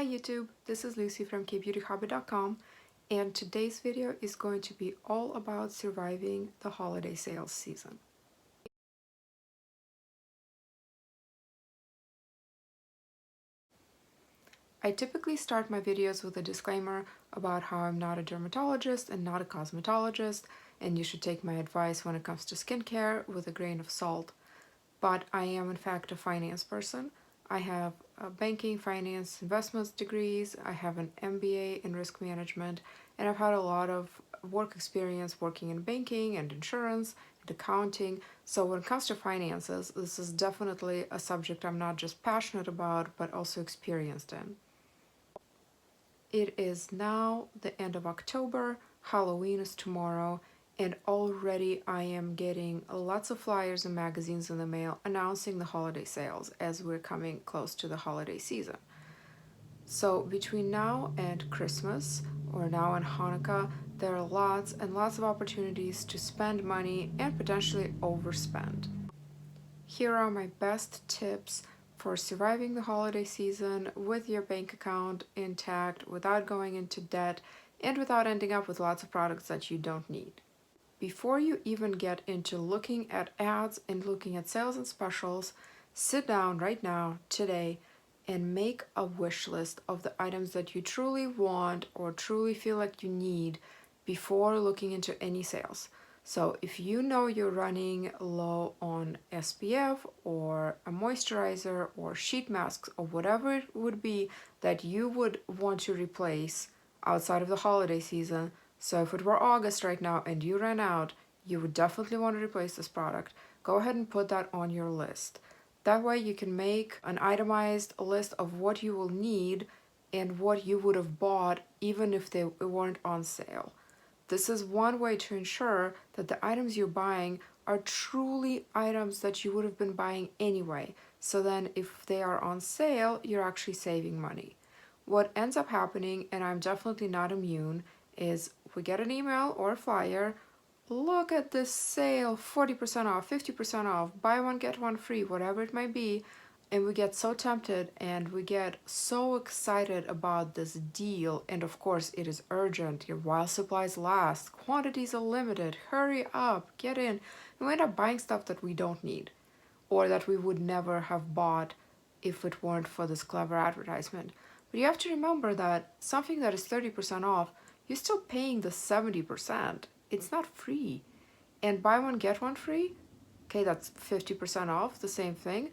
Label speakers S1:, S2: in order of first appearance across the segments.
S1: Hi YouTube, this is Lucy from KBeautyHobbit.com, and today's video is going to be all about surviving the holiday sales season. I typically start my videos with a disclaimer about how I'm not a dermatologist and not a cosmetologist, and you should take my advice when it comes to skincare with a grain of salt. But I am in fact a finance person. I have banking, finance, investments degrees. I have an MBA in risk management, and I've had a lot of work experience working in banking and insurance and accounting. So when it comes to finances, this is definitely a subject I'm not just passionate about, but also experienced in. It is now the end of October, Halloween is tomorrow, and already I am getting lots of flyers and magazines in the mail announcing the holiday sales as we're coming close to the holiday season. So between now and Christmas, or now and Hanukkah, there are lots and lots of opportunities to spend money and potentially overspend. Here are my best tips for surviving the holiday season with your bank account intact, without going into debt, and without ending up with lots of products that you don't need. Before you even get into looking at ads and looking at sales and specials, sit down right now, today, and make a wish list of the items that you truly want or truly feel like you need before looking into any sales. So if you know you're running low on SPF or a moisturizer or sheet masks or whatever it would be that you would want to replace outside of the holiday season, so if it were August right now and you ran out, you would definitely want to replace this product, go ahead and put that on your list. That way you can make an itemized list of what you will need and what you would have bought even if they weren't on sale. This is one way to ensure that the items you're buying are truly items that you would have been buying anyway. So then if they are on sale, you're actually saving money. What ends up happening, and I'm definitely not immune, is we get an email or a flyer, look at this sale, 40% off, 50% off, buy one, get one free, whatever it might be, and we get so tempted and we get so excited about this deal, and of course it is urgent, while supplies last, quantities are limited, hurry up, get in, and we end up buying stuff that we don't need or that we would never have bought if it weren't for this clever advertisement. But you have to remember that something that is 30% off, you're still paying the 70%. It's not free. And buy one, get one free, okay, that's 50% off, the same thing.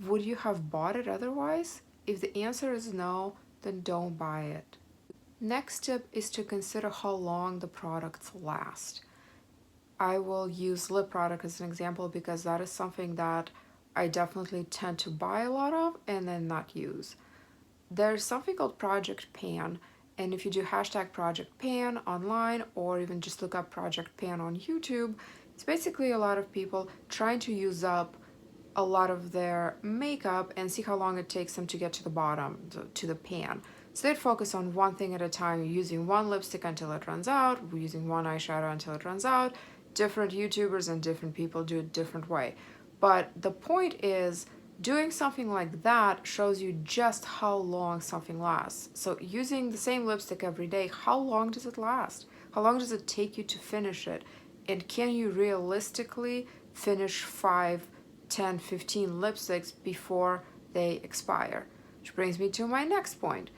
S1: Would you have bought it otherwise? If the answer is no, then don't buy it. Next tip is to consider how long the products last. I will use lip product as an example because that is something that I definitely tend to buy a lot of and then not use. There's something called Project Pan, and if you do hashtag Project Pan online or even just look up Project Pan on YouTube, it's basically a lot of people trying to use up a lot of their makeup and see how long it takes them to get to the bottom, to the pan. So they'd focus on one thing at a time, using one lipstick until it runs out, using one eyeshadow until it runs out. Different YouTubers and different people do it different way. But the point is, doing something like that shows you just how long something lasts. So using the same lipstick every day, how long does it last? How long does it take you to finish it? And can you realistically finish 5, 10, 15 lipsticks before they expire? Which brings me to my next point.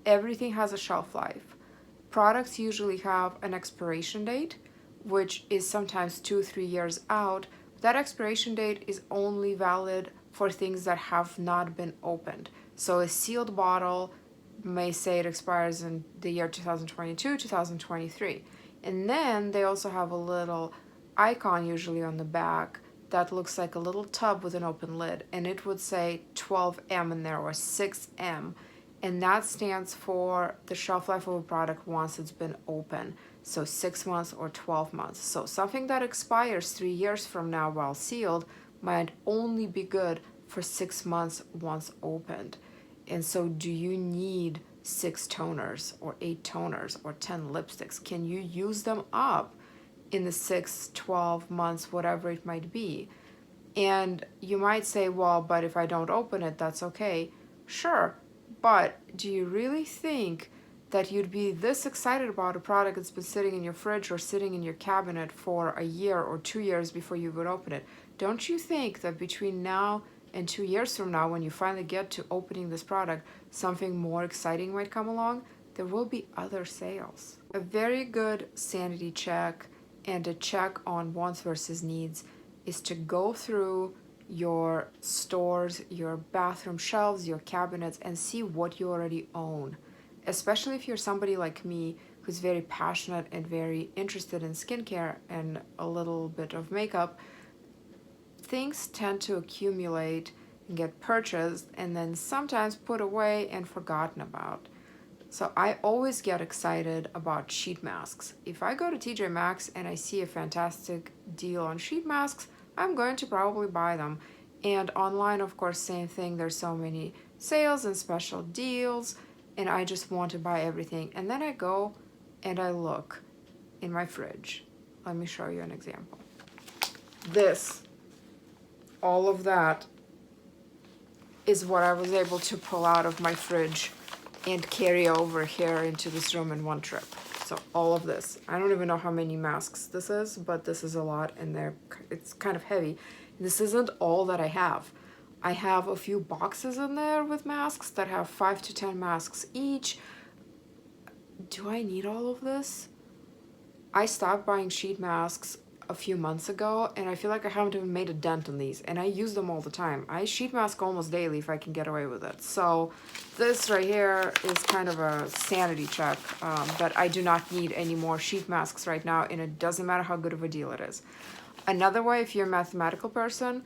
S1: Everything has a shelf life. Products usually have an expiration date, which is sometimes 2-3 years out. That expiration date is only valid for things that have not been opened. So a sealed bottle may say it expires in the year 2022, 2023. And then they also have a little icon usually on the back that looks like a little tub with an open lid, and it would say 12M in there or 6M, and that stands for the shelf life of a product once it's been open. So 6 months or 12 months. So something that expires 3 years from now while sealed might only be good for 6 months once opened. And so do you need 6 toners or 8 toners or 10 lipsticks? Can you use them up in the 6, 12 months, whatever it might be? And you might say, well, but if I don't open it, that's okay. Sure, But do you really think that you'd be this excited about a product that's been sitting in your fridge or sitting in your cabinet for a year or 2 years before you would open it? Don't you think that between now and 2 years from now, when you finally get to opening this product, something more exciting might come along? There will be other sales. A very good sanity check and a check on wants versus needs is to go through your stores, your bathroom shelves, your cabinets, and see what you already own. Especially if you're somebody like me who's very passionate and very interested in skincare and a little bit of makeup, things tend to accumulate and get purchased and then sometimes put away and forgotten about. So I always get excited about sheet masks. If I go to TJ Maxx and I see a fantastic deal on sheet masks, I'm going to probably buy them. And online, of course, same thing. There's so many sales and special deals, and I just want to buy everything. And then I go and I look in my fridge. Let me show you an example. This, all of that, is what I was able to pull out of my fridge and carry over here into this room in one trip. So all of this, I don't even know how many masks this is, but this is a lot, and it's kind of heavy. This isn't all that I have. I have a few boxes in there with masks that have 5 to 10 masks each. Do I need all of this? I stopped buying sheet masks a few months ago, and I feel like I haven't even made a dent in these, and I use them all the time. I sheet mask almost daily if I can get away with it. So this right here is kind of a sanity check, that I do not need any more sheet masks right now, and it doesn't matter how good of a deal it is. Another way, if you're a mathematical person,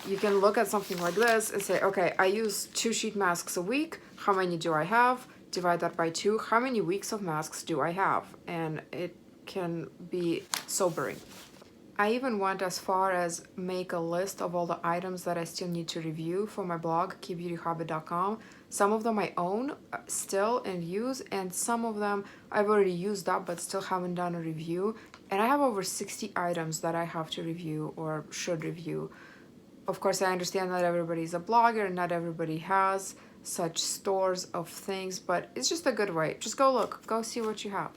S1: you can look at something like this and say, okay, I use 2 sheet masks a week. How many do I have? Divide that by 2. How many weeks of masks do I have? And it can be sobering. I even went as far as make a list of all the items that I still need to review for my blog, KBeautyHobbit.com. Some of them I own still and use, and some of them I've already used up but still haven't done a review. And I have over 60 items that I have to review or should review. Of course, I understand that everybody's a blogger and not everybody has such stores of things, but it's just a good way. Just go look, go see what you have.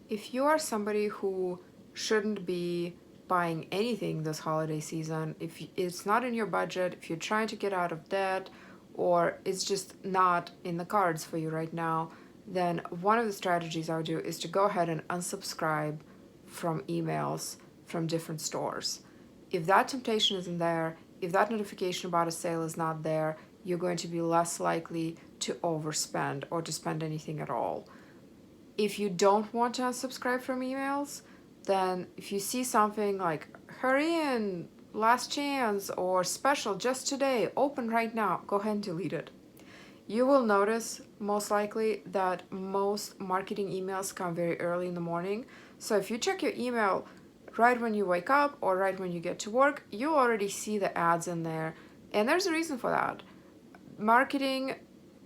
S1: If you are somebody who shouldn't be buying anything this holiday season, if it's not in your budget, if you're trying to get out of debt, or it's just not in the cards for you right now, then one of the strategies I would do is to go ahead and unsubscribe from emails from different stores. If that temptation isn't there, if that notification about a sale is not there, you're going to be less likely to overspend or to spend anything at all. If you don't want to unsubscribe from emails, then if you see something like hurry in, last chance, or special just today, open right now, go ahead and delete it. You will notice most likely that most marketing emails come very early in the morning. So if you check your email right when you wake up or right when you get to work, you already see the ads in there. And there's a reason for that. Marketing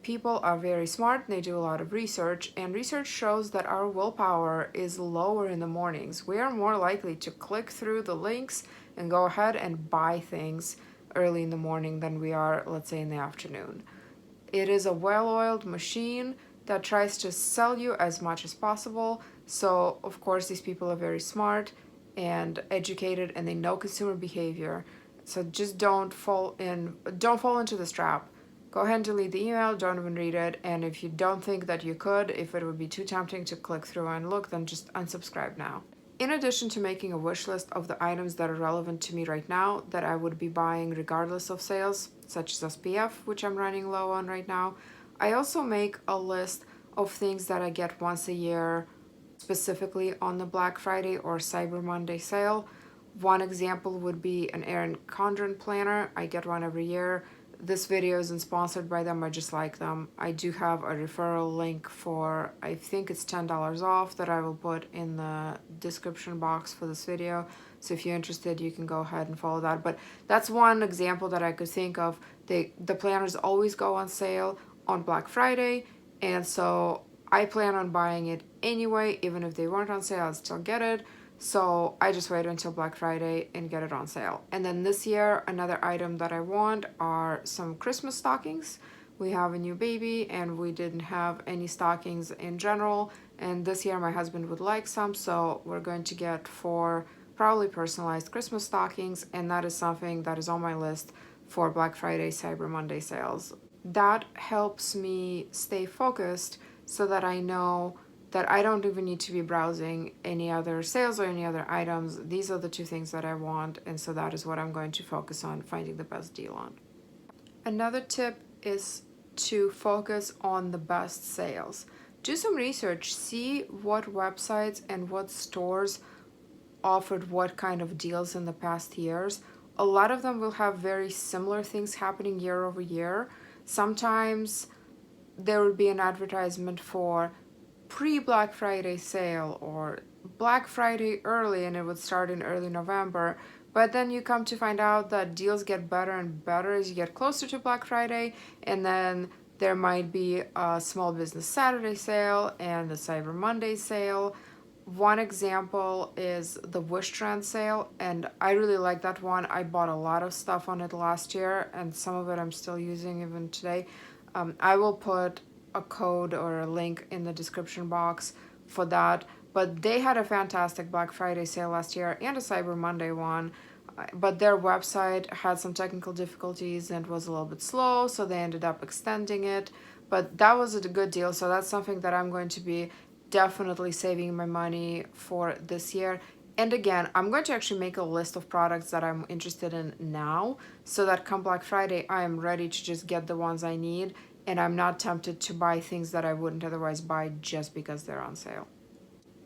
S1: people are very smart, and they do a lot of research, and research shows that our willpower is lower in the mornings. We are more likely to click through the links and go ahead and buy things early in the morning than we are, let's say, in the afternoon. It is a well-oiled machine that tries to sell you as much as possible. So of course these people are very smart and educated, and they know consumer behavior. So just don't fall into this trap. Go ahead and delete the email, don't even read it, and if you don't think that you could, if it would be too tempting to click through and look, then just unsubscribe now. In addition to making a wish list of the items that are relevant to me right now that I would be buying regardless of sales, such as SPF, which I'm running low on right now, I also make a list of things that I get once a year, specifically on the Black Friday or Cyber Monday sale. One example would be an Erin Condren planner. I get one every year. This video isn't sponsored by them, I just like them. I do have a referral link for, I think it's $10 off, that I will put in the description box for this video. So if you're interested, you can go ahead and follow that. But that's one example that I could think of. The planners always go on sale on Black Friday, and so I plan on buying it anyway. Even if they weren't on sale, I'd still get it. So I just wait until Black Friday and get it on sale. And then this year, another item that I want are some Christmas stockings, We have a new baby and we didn't have any stockings in general, and this year my husband would like some, so we're going to get 4 probably personalized Christmas stockings, and that is something that is on my list for Black Friday, Cyber Monday sales. That helps me stay focused so that I know that I don't even need to be browsing any other sales or any other items. These are the 2 things that I want, and so that is what I'm going to focus on, finding the best deal on. Another tip is to focus on the best sales. Do some research, see what websites and what stores offered what kind of deals in the past years. A lot of them will have very similar things happening year over year. Sometimes there would be an advertisement for pre-Black Friday sale or Black Friday early, and it would start in early November. But then you come to find out that deals get better and better as you get closer to Black Friday, and then there might be a Small Business Saturday sale and the Cyber Monday sale. One example is the Wish Trend sale, and I really like that one. I bought a lot of stuff on it last year, and some of it I'm still using even today. I will put a code or a link in the description box for that. But they had a fantastic Black Friday sale last year and a Cyber Monday one. But their website had some technical difficulties and was a little bit slow, so they ended up extending it. But that was a good deal, so that's something that I'm going to be definitely saving my money for this year. And again, I'm going to actually make a list of products that I'm interested in now, so that come Black Friday, I am ready to just get the ones I need, and I'm not tempted to buy things that I wouldn't otherwise buy just because they're on sale.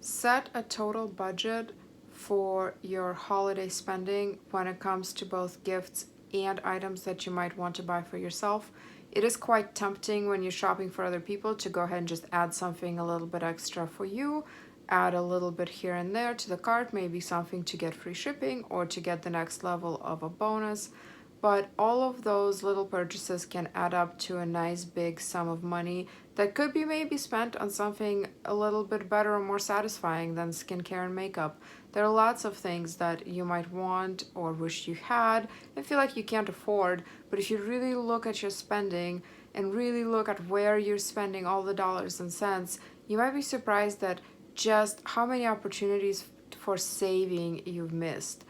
S1: Set a total budget for your holiday spending when it comes to both gifts and items that you might want to buy for yourself. It is quite tempting when you're shopping for other people to go ahead and just add something a little bit extra for you, add a little bit here and there to the cart, maybe something to get free shipping or to get the next level of a bonus. But all of those little purchases can add up to a nice big sum of money that could be maybe spent on something a little bit better or more satisfying than skincare and makeup. There are lots of things that you might want or wish you had and feel like you can't afford, but if you really look at your spending and really look at where you're spending all the dollars and cents, you might be surprised at just how many opportunities for saving you've missed.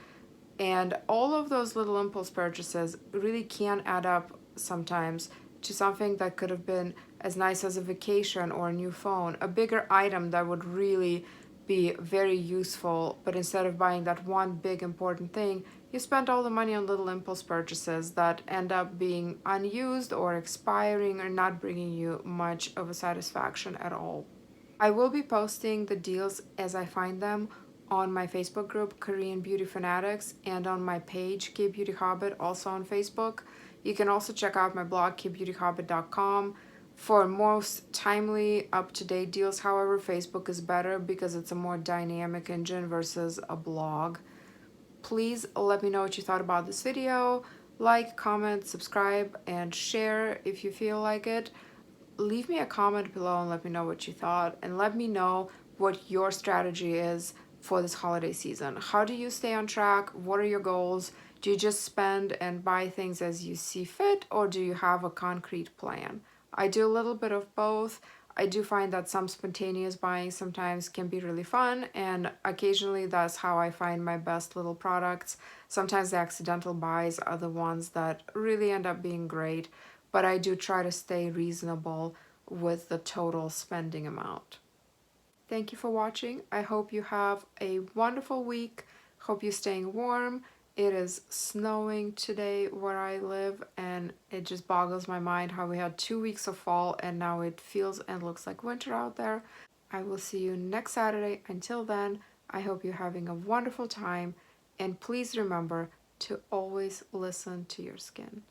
S1: And all of those little impulse purchases really can add up sometimes to something that could have been as nice as a vacation or a new phone, a bigger item that would really be very useful. But instead of buying that one big important thing, you spent all the money on little impulse purchases that end up being unused or expiring or not bringing you much of a satisfaction at all. I will be posting the deals as I find them on my Facebook group, Korean Beauty Fanatics, and on my page, KBeautyHobbit, also on Facebook. You can also check out my blog, KBeautyHobbit.com. For most timely, up-to-date deals, however, Facebook is better because it's a more dynamic engine versus a blog. Please let me know what you thought about this video. Like, comment, subscribe, and share if you feel like it. Leave me a comment below and let me know what you thought, and let me know what your strategy is for this holiday season. How do you stay on track? What are your goals? Do you just spend and buy things as you see fit, or do you have a concrete plan? I do a little bit of both. I do find that some spontaneous buying sometimes can be really fun, and occasionally that's how I find my best little products. Sometimes the accidental buys are the ones that really end up being great, but I do try to stay reasonable with the total spending amount. Thank you for watching. I hope you have a wonderful week. Hope you're staying warm. It is snowing today where I live, and it just boggles my mind how we had 2 weeks of fall and now it feels and looks like winter out there. I will see you next Saturday. Until then, I hope you're having a wonderful time, and please remember to always listen to your skin.